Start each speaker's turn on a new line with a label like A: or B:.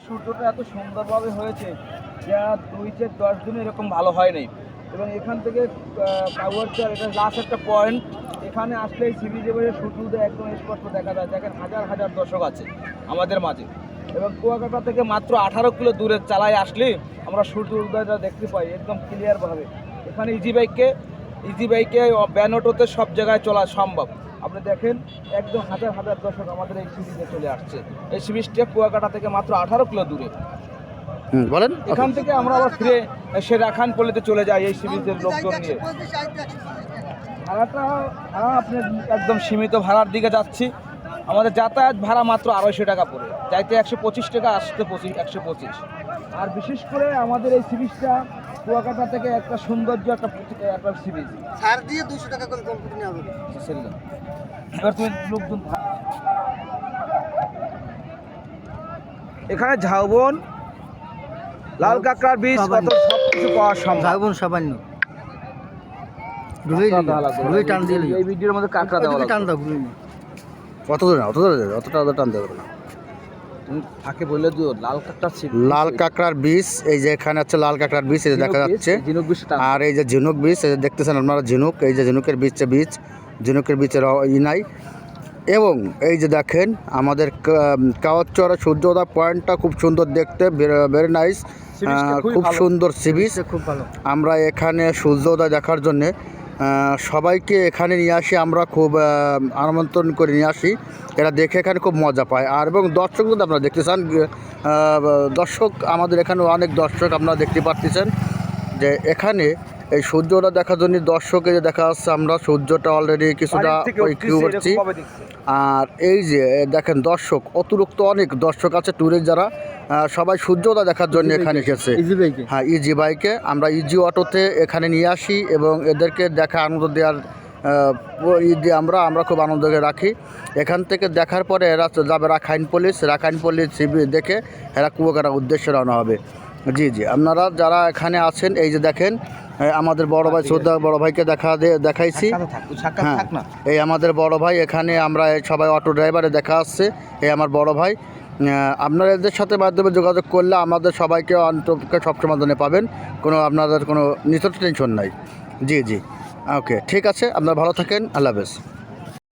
A: সূর্যটা এত সুন্দরভাবে হয়েছে যা 2-10 দিন এরকম ভালো হয়নি। এবং এখান থেকে কাউয়ারচর এটা লাস্ট একটা পয়েন্ট, এখানে আসলে সি বিচে বসে সূর্য উদয় একদম স্পষ্ট দেখা যায়। দেখেন হাজার হাজার দর্শক আছে আমাদের মাঝে। এবং কুয়াকাটা থেকে মাত্র 18 কিলো দূরে চালায় আসলে আমরা সূর্য উদয়টা দেখতে পাই একদম ক্লিয়ারভাবে। এখানে ইজি বাইকে ব্যান অটোতে সব জায়গায় চলা সম্ভব। আপনি দেখেন একদম হাজার হাজার দর্শক আমাদের এই সি বিচে চলে আসছে। এই সি বিচটা কুয়াকাটা থেকে মাত্র 18 কিলো দূরে।
B: বলেন,
A: এখান থেকে আমরা আবার ফিরে রাখান পল্লীতে চলে যাই এই সি বিচের লোকজন নিয়ে। ভাড়াটা আপনি একদম সীমিত ভাড়ার দিকে যাচ্ছি। আমাদের যাতায়াত ভাড়া মাত্র 250 টাকা পড়ে, যাইতে 125 টাকা, আসতে 125। আর বিশেষ করে আমাদের এই সি বিচটা কুয়াকাটা থেকে একটা সৌন্দর্য একটা সি বিচ।
C: ছাড় দিয়ে 200 টাকা করে কম করে নেওয়া হবে।
A: এবার তুমি লোকজন এখানে ঝাউবন, লাল কাঁকড়ার বীজ কত সব কিছু পাওয়া সম্ভব।
C: ঝাউবন সামান্য টান দিয়ে
A: এই ভিডিওর মধ্যে কাঁকড়া দেওয়া
C: টান দাও।
B: অত দূরে না, অতটা টান দেবে না।
A: তুমি ফাঁকে বলে দিও লাল কাঁকড়া ছিল।
B: লাল কাঁকড়ার বীজ, এই যে এখানে হচ্ছে লাল কাঁকড়ার বীজ, এই যে দেখা যাচ্ছে।
A: ঝিনুক বীজটা
B: আর এই যে ঝিনুক বীজ, এই যে দেখতেছেন আপনারা ঝিনুক, এই যে ঝিনুকের বীজ, ঝিনুকের বীজের নাই। এবং এই যে দেখেন আমাদের কাওয়ারচর সূর্যোদয় পয়েন্টটা খুব সুন্দর দেখতে, ভেরি নাইস, খুব সুন্দর সি বিচ।
C: খুব ভালো।
B: আমরা এখানে সূর্যোদয় দেখার জন্যে সবাইকে এখানে নিয়ে আসি, আমরা খুব আমন্ত্রণ করে নিয়ে আসি। এরা দেখে এখানে খুব মজা পায়। আর এবং দর্শক যদি আপনারা দেখতে চান, দর্শক আমাদের এখানে অনেক দর্শক আপনারা দেখতে পাচ্ছেন যে এখানে এই সূর্যটা দেখার জন্য দর্শকে যে দেখা যাচ্ছে, আমরা সূর্যটা অলরেডি কিছুটা করছি। আর এই যে দেখেন দর্শক, অতিরিক্ত অনেক দর্শক আছে ট্যুরিস্ট যারা, সবাই সূর্যোদয় দেখার জন্য এখানে এসেছে। হ্যাঁ, ইজি বাইকে আমরা ইজি অটোতে এখানে নিয়ে আসি এবং এদেরকে দেখা আনন্দ দেওয়ার আমরা খুব আনন্দ রাখি। এখান থেকে দেখার পরে এরা যাবে রাখাইন পল্লী সিবি দেখে এরা কুয়াকাটার উদ্দেশ্যে রওনা হবে। জি, আপনারা যারা এখানে আছেন, এই যে দেখেন আমাদের বড় ভাই, শ্রদ্ধা বড় ভাইকে দেখাইছি। হ্যাঁ, এই আমাদের বড় ভাই, এখানে আমরা সবাই অটো ড্রাইভারে দেখা আসছে। এই আমার বড় ভাই, আপনারা এদের সাথে মাধ্যমে যোগাযোগ করলে আমাদের সবাইকে অন্তপক্ষে সবসময় জন্য পাবেন, আপনাদের কোনো নিশ্চিত টেনশন নাই। জি, ওকে, ঠিক আছে, আপনারা ভালো থাকেন, আল্লাহ হাফেজ।